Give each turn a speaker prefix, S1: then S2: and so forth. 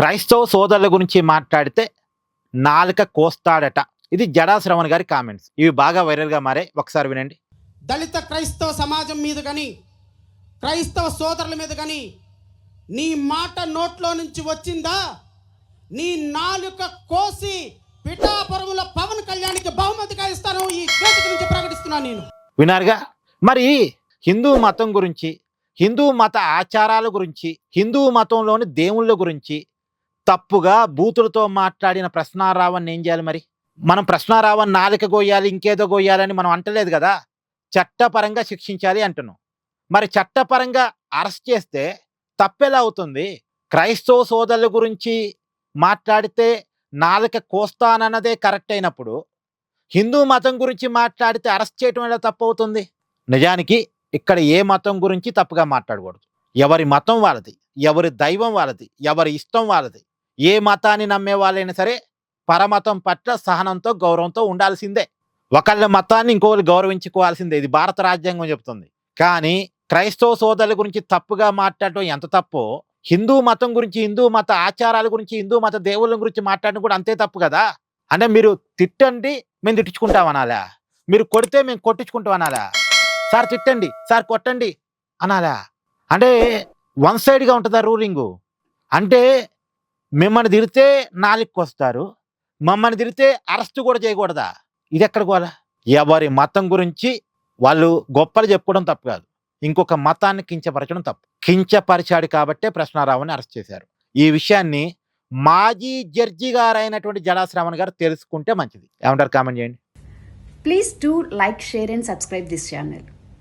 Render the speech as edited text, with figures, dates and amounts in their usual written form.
S1: క్రైస్తవ సోదరుల గురించి మాట్లాడితే నాలుక కోస్తాడట. ఇది జడా శ్రవణ్ గారి కామెంట్స్. ఇవి బాగా వైరల్గా మారే. ఒకసారి వినండి.
S2: దళిత క్రైస్తవ సమాజం మీద కానీ క్రైస్తవ సోదరుల మీద కానీ నీ మాట నోట్లో నుంచి వచ్చిందా, నీ నాలుక కోసి పిఠాపురముల పవన్ కళ్యాణ్కి బహుమతిగా ఇస్తాను ఈ వేదిక నుంచి ప్రకటిస్తున్నాను నేను.
S1: వినారుగా. మరి హిందూ మతం గురించి, హిందూ మత ఆచారాల గురించి, హిందూ మతంలోని దేవుళ్ళ గురించి తప్పుగా బూతులతో మాట్లాడిన ప్రశ్నారావణ్ణి ఏం చేయాలి? మరి మనం ప్రశ్నారావణ్ నాలుక గోయాలి, ఇంకేదో గోయాలని మనం అంటలేదు కదా. చట్టపరంగా శిక్షించాలి అంటున్నాం. మరి చట్టపరంగా అరెస్ట్ చేస్తే తప్పెలా అవుతుంది? క్రైస్తవ సోదరుల గురించి మాట్లాడితే నాలుక కోస్తానన్నదే కరెక్ట్ అయినప్పుడు హిందూ మతం గురించి మాట్లాడితే అరెస్ట్ చేయటం ఎలా తప్పు అవుతుంది? నిజానికి ఇక్కడ ఏ మతం గురించి తప్పుగా మాట్లాడకూడదు. ఎవరి మతం వాళ్ళది, ఎవరి దైవం వాళ్ళది, ఎవరి ఇష్టం వాళ్ళది. ఏ మతాన్ని నమ్మే వాళ్ళైనా సరే పరమతం పట్ల సహనంతో, గౌరవంతో ఉండాల్సిందే. ఒకళ్ళ మతాన్ని ఇంకొకరు గౌరవించుకోవాల్సిందే. ఇది భారత రాజ్యాంగం చెబుతుంది. కానీ క్రైస్తవ సోదరుల గురించి తప్పుగా మాట్లాడటం ఎంత తప్పో, హిందూ మతం గురించి, హిందూ మత ఆచారాల గురించి, హిందూ మత దేవుళ్ళ గురించి మాట్లాడడం కూడా అంతే తప్పు కదా. అంటే మీరు తిట్టండి, మేము తిట్టించుకుంటాం అనాలా? మీరు కొడితే మేము కొట్టించుకుంటాం అనాలా? సార్ తిట్టండి, సార్ కొట్టండి అనాలా? అంటే వన్ సైడ్గా ఉంటుందా రూలింగు? అంటే మిమ్మల్ని తిడితే నాలుగుకి వస్తారు, మమ్మల్ని తిడితే అరెస్ట్ కూడా చేయకూడదా? ఇది ఎక్కడ గోలా? ఎవరి మతం గురించి వాళ్ళు గొప్పలు చెప్పుకోవడం తప్పు కాదు, ఇంకొక మతాన్ని కించపరచడం తప్పు. కించపరిచాడు కాబట్టే ప్రశ్నారావుని అరెస్ట్ చేశారు. ఈ విషయాన్ని మాజీ జడ్జి గారైనటువంటి జడా శ్రవణ్ గారు తెలుసుకుంటే మంచిది. ఏమంటారు? కామెంట్ చేయండి.
S3: Please do like, share and subscribe this channel.